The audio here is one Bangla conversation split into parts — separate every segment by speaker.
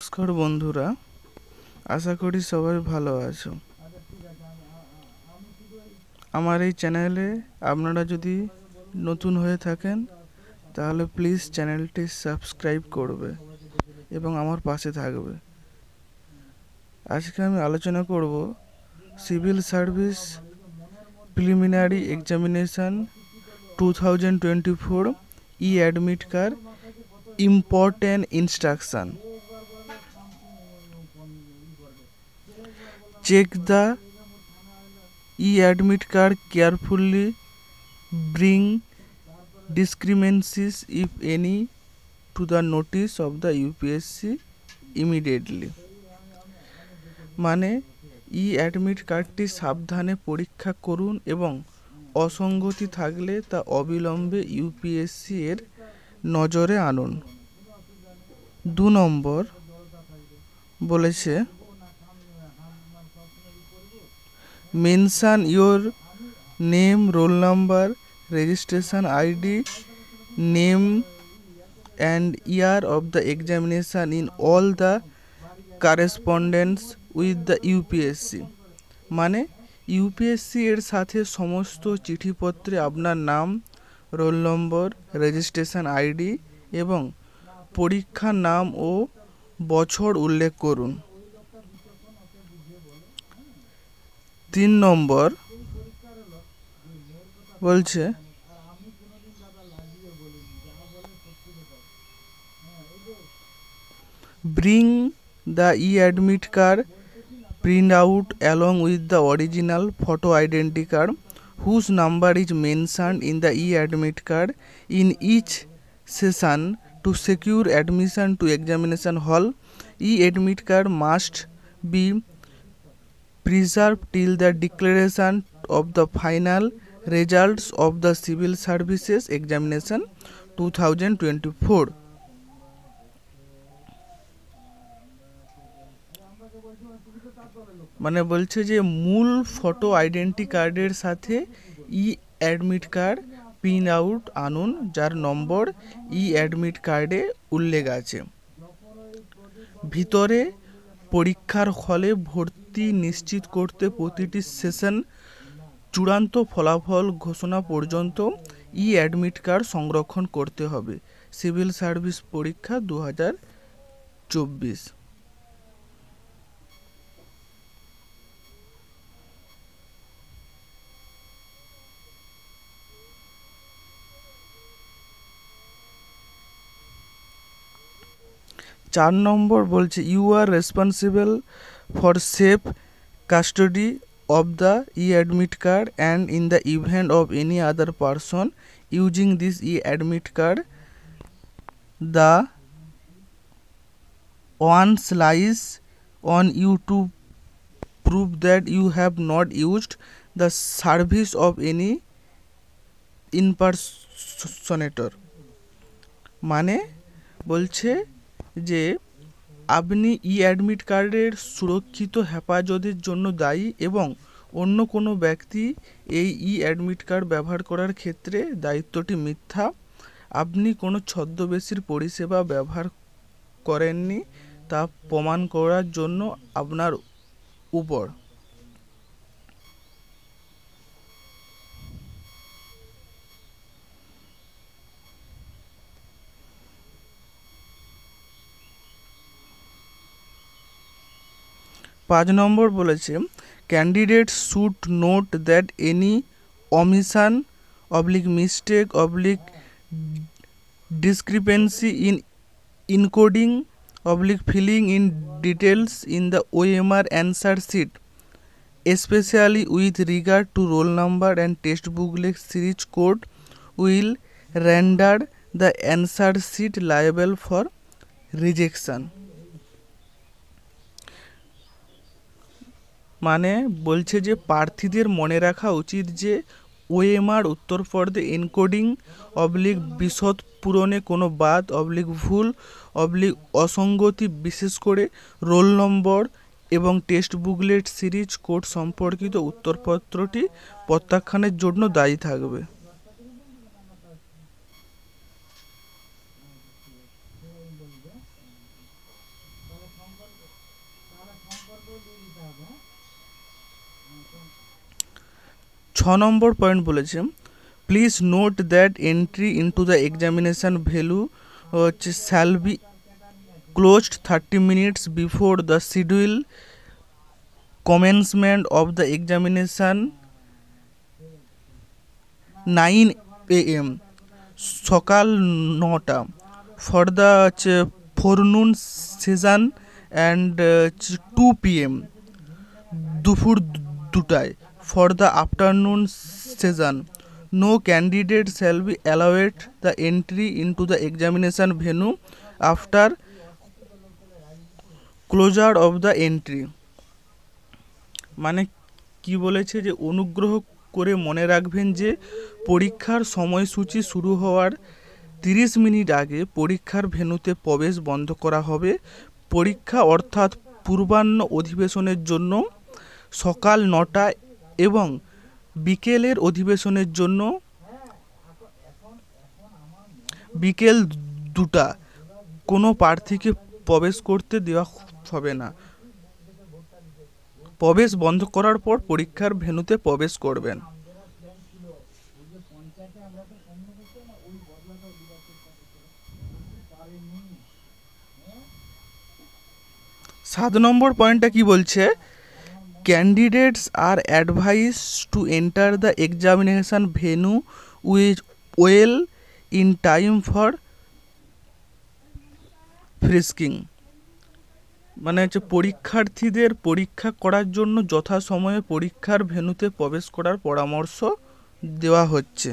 Speaker 1: নমস্কার বন্ধুরা, আশা করি সবাই ভালো আছো। আমার এই চ্যানেলে আপনারা যদি নতুন হয়ে থাকেন তাহলে প্লিজ চ্যানেলটি সাবস্ক্রাইব করবে এবং আমার পাশে থাকবে। আজকে আমি আলোচনা করব civil service preliminary examination 2024 admit card important instruction. Check the e-admit card carefully. Bring discrepancies, if any, to the notice of the UPSC immediately. মানে অ্যাডমিট কার্ডটি সাবধানে পরীক্ষা করুন এবং অসঙ্গতি থাকলে তা অবিলম্বে ইউপিএসসি এর নজরে আনুন। 2 নম্বর বলেছে mention your name, roll number, registration ID, name and year of the examination in all the correspondence with the UPSC. মানে ইউপিএসসি এর সাথে সমস্ত চিঠিপত্রে আপনার নাম, রোল নম্বর, রেজিস্ট্রেশন আইডি এবং পরীক্ষার নাম ও বছর উল্লেখ করুন। 3 নম্বর বলছে bring the e-admit card print out along with the original photo identity card whose number is mentioned in the e-admit card in each session to secure admission to examination hall. E-admit card must be preserved till the declaration of the final results of the civil services examination 2024. মানে বলছে যে মূল ফটো আইডেন্টি কার্ডের সাথে অ্যাডমিট কার্ড প্রিন্ট আউট আনুন যার নম্বর অ্যাডমিট কার্ডে উল্লেখ আছে। ভিতরে পরীক্ষার হলে ভর্তি নিশ্চিত করতে প্রতিটি সেশন চূড়ান্ত ফলাফল ঘোষণা পর্যন্ত অ্যাডমিট কার্ড সংরক্ষণ করতে হবে। সিভিল সার্ভিস পরীক্ষা 2024। 4 নম্বর বলছে you are responsible for safe custody of the e-admit card and in the event of any other person using this e-admit card the onus lies on you to prove that you have not used the service of any impersonator. মানে বলছে যে আপনি অ্যাডমিট কার্ডের সুরক্ষিত হেফাজতের জন্য দায়ী এবং অন্য কোনো ব্যক্তি এই অ্যাডমিট কার্ড ব্যবহার করার ক্ষেত্রে দায়িত্বটি মিথ্যা। আপনি কোনো ছদ্মবেশীর পরিষেবা ব্যবহার করেননি তা প্রমাণ করার জন্য আপনার উপর। পাঁচ নম্বর বলেছে candidate should note that any omission / mistake / discrepancy in encoding / filling in details in the OMR answer sheet, especially with regard to roll number and test booklet series code, will render the answer sheet liable for rejection. মানে বলছে যে প্রার্থীদের মনে রাখা উচিত যে ওএমআর উত্তরপর্দে এনকোডিং / বিশদ পূরণে কোনো বাদ / ভুল / অসঙ্গতি বিশেষ করে রোল নম্বর এবং টেস্ট বুকলেট সিরিজ কোড সম্পর্কিত উত্তরপত্রটি প্রত্যাখ্যানের জন্য দায়ী থাকবে। নম্বর পয়েন্ট বলেছে please note that entry into the examination venue হচ্ছে shall be closed 30 minutes before the schedule commencement of the examination 9 AM সকাল 9টা for the forenoon session and 2 PM দুপুর 2টায় for the afternoon session. No candidate shall be allowed the entry into the examination venue after closure of the entry. মানে কি বলেছে যে অনুগ্রহ করে মনে রাখবেন যে পরীক্ষার সময়সূচি শুরু হওয়ার 30 মিনিট আগে পরীক্ষার ভেন্যুতে প্রবেশ বন্ধ করা হবে। পরীক্ষা অর্থাৎ পূর্বাহ্ন অধিবেশনের জন্য সকাল 9টা এবং বিকেলের অধিবেশনের জন্য বিকেল 2টা কোনো প্রার্থীকে প্রবেশ করতে দেওয়া হবে না। প্রবেশ বন্ধ করার পর পরীক্ষার ভেন্যুতে প্রবেশ করবেন। 7 নম্বর পয়েন্টটা কি বলছে candidates are advice to enter the examination venue with well in time for frisking. মানে হচ্ছে পরীক্ষার্থীদের পরীক্ষা করার জন্য যথাসময়ে পরীক্ষার ভেন্যুতে প্রবেশ করার পরামর্শ দেওয়া হচ্ছে।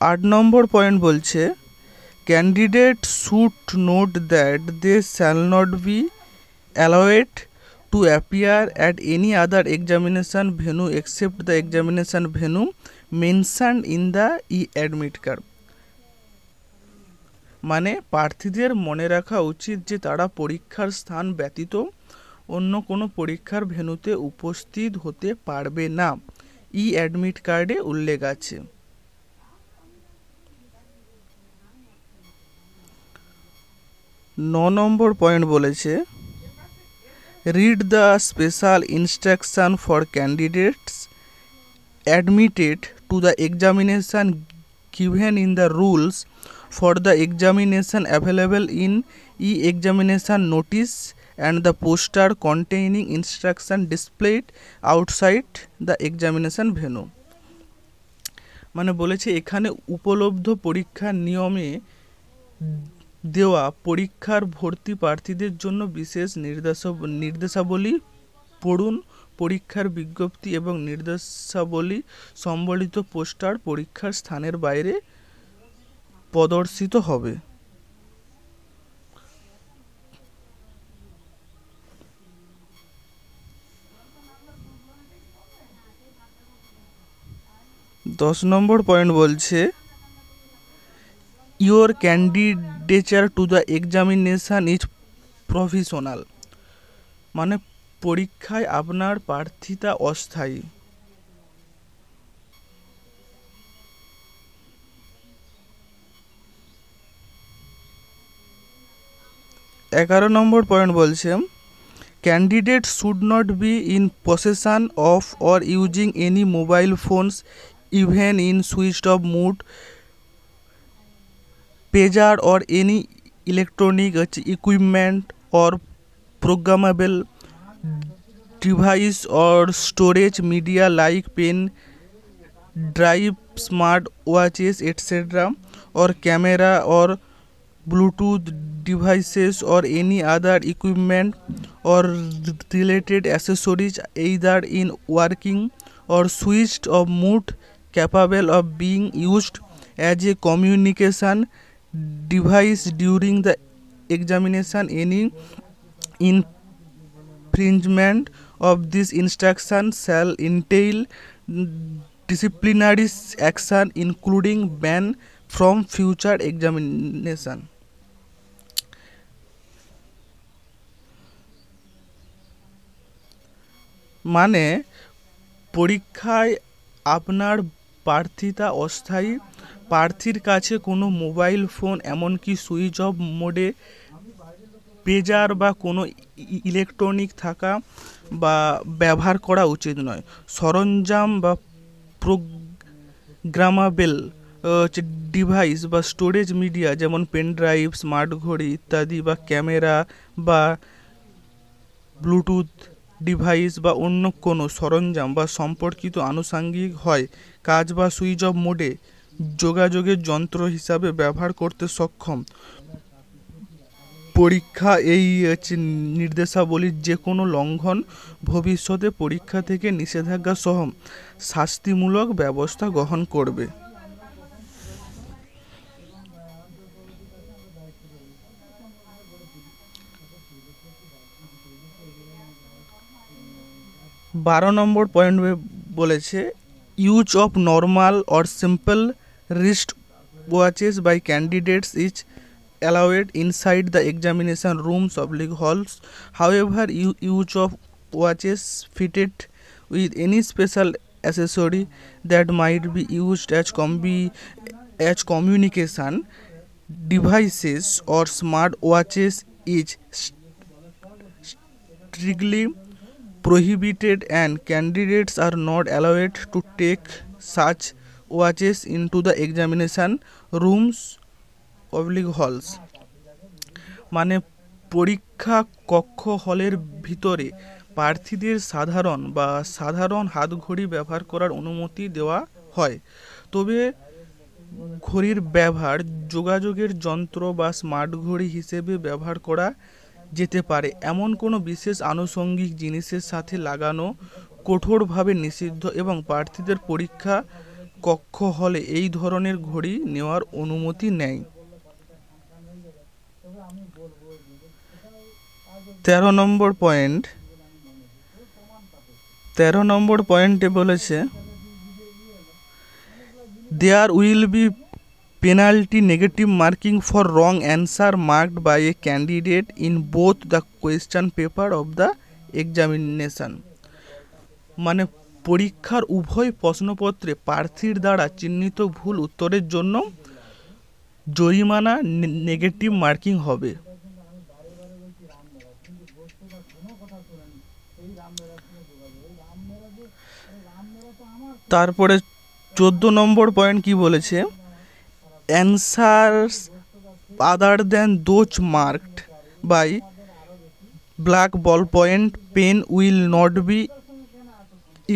Speaker 1: 8 নম্বর পয়েন্ট বলছে candidate should note that they shall not be allowed to appear at any other examination venue except the examination venue mentioned in the admit card. মানে প্রার্থীদের মনে রাখা উচিত যে তারা পরীক্ষার স্থান ব্যতীত অন্য কোনো পরীক্ষার ভেন্যুতে উপস্থিত হতে পারবে না, অ্যাডমিট কার্ডে উল্লেখ আছে। 9 নম্বর পয়েন্ট বলেছে read the special instruction for candidates admitted to the examination given in the rules for the examination available in e-examination notice and the poster containing instruction displayed outside the examination venue. মানে বলেছে এখানে উপলব্ধ পরীক্ষার নিয়মে দেওয়া পরীক্ষার ভর্তি প্রার্থীদের জন্য বিশেষ নির্দেশাবলী পড়ুন। পরীক্ষার বিজ্ঞপ্তি এবং নির্দেশাবলী সম্বলিত পোস্টার পরীক্ষার স্থানের বাইরে প্রদর্শিত হবে। 10 নম্বর পয়েন্ট বলছে your candidature to the examination is professional. মানে পরীক্ষায় আপনার প্রার্থিতা অস্থায়ী। 11 নম্বর পয়েন্ট বলছে candidate should not be in possession of or using any mobile phones even in switched off mood pager or any electronic equipment or programmable device or storage media like pen drive, smart watches etc., or camera or Bluetooth devices or any other equipment or related accessories either in working or switched off mode capable of being used as a communication device during the examination. Any infringement of this instruction shall entail disciplinary action including ban from future examination. মানে পরীক্ষায় আপনার প্রার্থিতা অস্থায়ী। প্রার্থীর কাছে কোনো মোবাইল ফোন এমনকি সুইচ অফ মোডে পেজার বা কোনো ইলেকট্রনিক থাকা বা ব্যবহার করা উচিত নয়। সরঞ্জাম বা প্রোগ্রামেবল ডিভাইস বা স্টোরেজ মিডিয়া যেমন পেন ড্রাইভ, স্মার্ট ঘড়ি ইত্যাদি, বা ক্যামেরা বা ব্লুটুথ ডিভাইস বা অন্য কোনো সরঞ্জাম বা সম্পর্কিত আনুষঙ্গিক হয় কাজ বা সুইচ অফ মোডে যোগাযোগের যন্ত্র হিসাবে ব্যবহার করতে সক্ষম। পরীক্ষা এই নির্দেশাবলীর যে কোনো লঙ্ঘন ভবিষ্যতে পরীক্ষা থেকে নিষেধাজ্ঞা সহ শাস্তিমূলক ব্যবস্থা গ্রহণ করবে। বারো নম্বর পয়েন্ট বলেছে use of normal or simple wrist watches by candidates is allowed inside the examination rooms oblique halls. However, use of watches fitted with any special accessory that might be used as communication devices or smart watches is strictly prohibited, and candidates are not allowed to take such watches into the examination rooms public halls. মানে পরীক্ষা কক্ষ হলের ভিতরে প্রার্থীদের সাধারণ হাতঘড়ি ব্যবহার করার অনুমতি দেওয়া হয়, তবে ঘড়ির ব্যবহার যোগাযোগের যন্ত্র বা স্মার্ট ঘড়ি হিসেবে ব্যবহার করা যেতে পারে এমন কোনো বিশেষ আনুষঙ্গিক জিনিসের সাথে লাগানো কঠোরভাবে নিষিদ্ধ, এবং প্রার্থীদের পরীক্ষা কক্ষ হলে এই ধরনের ঘড়ি নেওয়ার অনুমতি নেই। 13 নম্বর পয়েন্টে বলেছে there will be penalty negative marking for wrong answer marked by a candidate in both the question paper of the examination. মানে পরীক্ষার উভয় প্রশ্নপত্রে প্রার্থীর দ্বারা চিহ্নিত ভুল উত্তরের জন্য জরিমানা নেগেটিভ মার্কিং হবে। তারপরে 14 নম্বর পয়েন্ট কি বলেছে answers other than those marked by black ball point pen will not be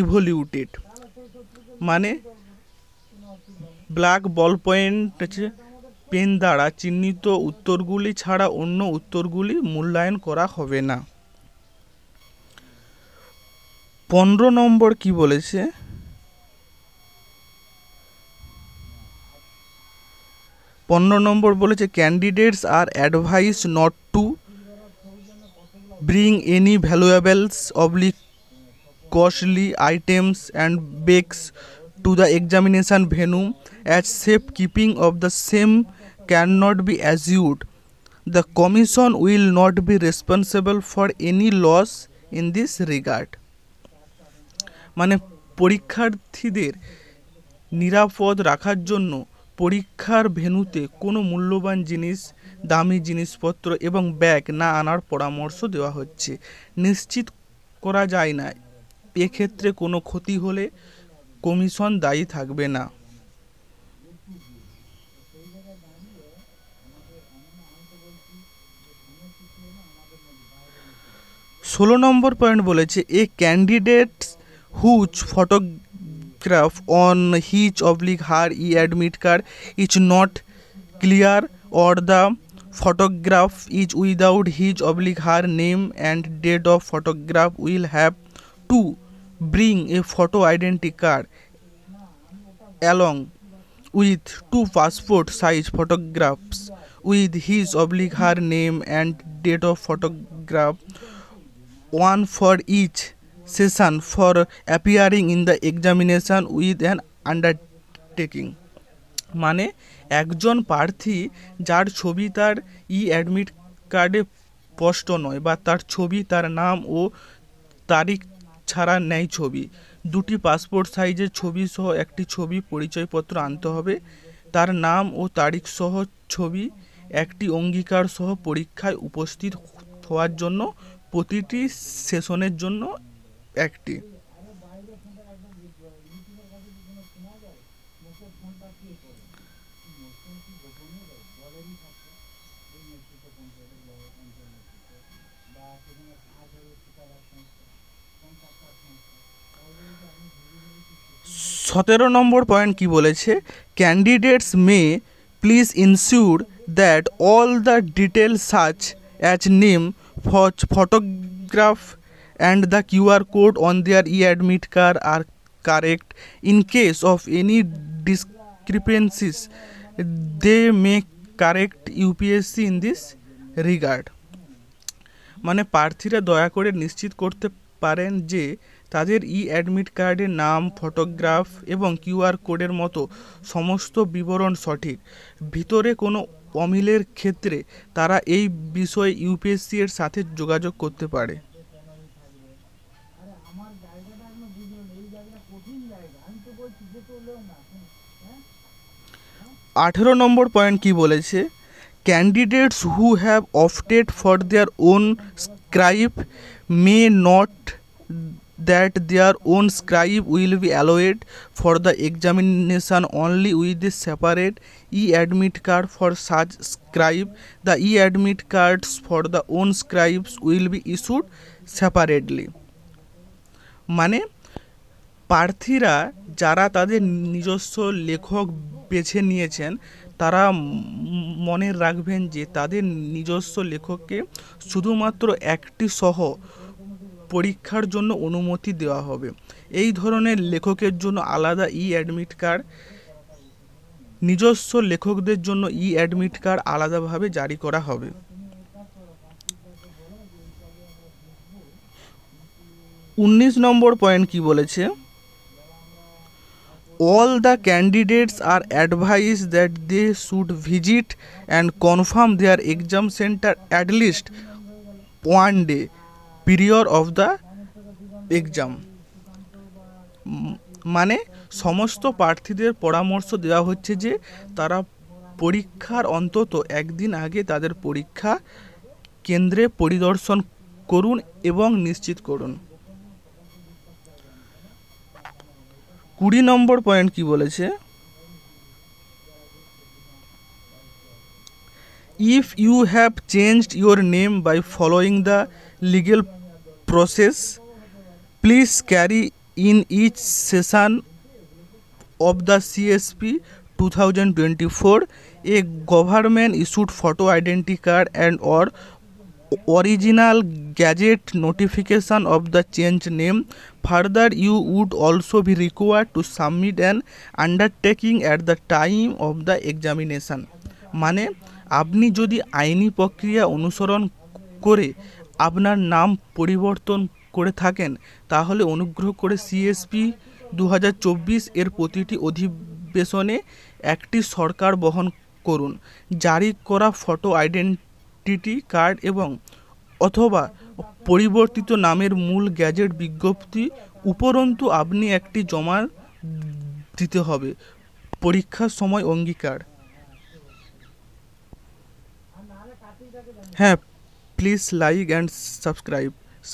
Speaker 1: evaluated. মানে ব্ল্যাক বল পয়েন্ট হচ্ছে পেন দ্বারা চিহ্নিত উত্তরগুলি ছাড়া অন্য উত্তরগুলি মূল্যায়ন করা হবে না। 15 নম্বর কি বলেছে 15 নম্বর বলেছে candidates are advice not to bring any ভ্যালুয়েবলস oblique costly items and bags to the examination venue as safe keeping of the same cannot be assured. The commission will not be responsible for any loss in this regard. মানে পরীক্ষার্থীদের নিরাপদ রাখার জন্য পরীক্ষার ভেন্যুতে কোনো মূল্যবান জিনিস, দামি জিনিসপত্র এবং ব্যাগ না আনার পরামর্শ দেওয়া হচ্ছে। নিশ্চিত করা যায় না এক্ষেত্রে কোনো ক্ষতি হলে কমিশন দায়ী থাকবে না। 16 নম্বর পয়েন্ট বলেছে a candidate whose photograph on his oblique her e admit card is not clear or the photograph is without his oblique her name and date of photograph will have to bring a photo identity card along with 2 passport size photographs with his oblique her name and date of photograph, one for each session for appearing in the examination with an undertaking. মানে একজন প্রার্থী যার ছবি তার অ্যাডমিট কার্ডে স্পষ্ট নয় বা তার ছবি তার নাম ও তারিখ ছাড়া নেই ছবি, 2টি পাসপোর্ট সাইজের ছবি সহ একটি ছবি পরিচয়পত্র আনতে হবে, তার নাম ও তারিখ সহ ছবি, একটি অঙ্গীকার সহ পরীক্ষায় উপস্থিত হওয়ার জন্য প্রতিটি সেশনের জন্য একটি। সতেরো নম্বর পয়েন্ট কি বলেছে, candidates may please ensure that all the details such as name, photograph and the QR code on their e admit card are correct. In case of any discrepancies they may correct UPSC in this regard. মানে প্রার্থীরা দয়া করে নিশ্চিত করতে পারেন যে তাদের ই-অ্যাডমিট কার্ডের নাম, ফটোগ্রাফ এবং কিউআর কোডের মতো সমস্ত বিবরণ সঠিক। ভিতরে কোনো অমিলের ক্ষেত্রে তারা এই বিষয়ে ইউপিএসসি এর সাথে যোগাযোগ করতে পারে। 18 নম্বর পয়েন্ট কি বলেছে, candidates who have opted for their own scribe may not that their own scribe will be allowed for the examination only with a separate e-admit card for such scribe. The e-admit cards for the own scribes will be issued separately. মানে প্রার্থীরা যারা তাদের নিজস্ব লেখক বেছে নিয়েছেন তারা মনে রাখবেন যে তাদের নিজস্ব লেখককে শুধুমাত্র একটি সহ পরীক্ষার জন্য অনুমতি দেওয়া হবে। এই ধরনের লেখকের জন্য আলাদা ই-অ্যাডমিট কার্ড, নিজস্ব লেখকদের জন্য ই-অ্যাডমিট কার্ড আলাদাভাবে জারি করা হবে। 19 নম্বর পয়েন্ট কি বলেছে, all the candidates are advised that they should visit and confirm their exam center at least one day period of the exam. মানে সমস্ত প্রার্থীদের পরামর্শ দেওয়া হচ্ছে যে তারা পরীক্ষার অন্তত একদিন আগে তাদের পরীক্ষা কেন্দ্রে পরিদর্শন করুন এবং নিশ্চিত করুন। 20 নম্বর পয়েন্ট কি বলেছে, if you have changed your name by following the legal process, please carry in each session of the CSP 2024 a government issued photo identity card and or original gazette notification of the change name. Further, you would also be required to submit an undertaking at the time of the examination. মানে আপনি যদি আইনি প্রক্রিয়া অনুসরণ করে আপনার নাম পরিবর্তন করে থাকেন তাহলে অনুগ্রহ করে সিএসপি 2024 এর প্রতিটি অধিবেশনে একটি সরকার বহন করুন জারি করা ফটো আইডেন্টিটি কার্ড এবং অথবা পরিবর্তিত নামের মূল গ্যাজেট বিজ্ঞপ্তি। উপরন্তু আপনি একটি জমা দিতে হবে পরীক্ষার সময় অঙ্গীকার। হ্যাঁ, প্লিজ লাইক অ্যান্ড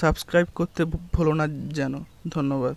Speaker 1: সাবস্ক্রাইব করতে ভুলো না যেন। ধন্যবাদ।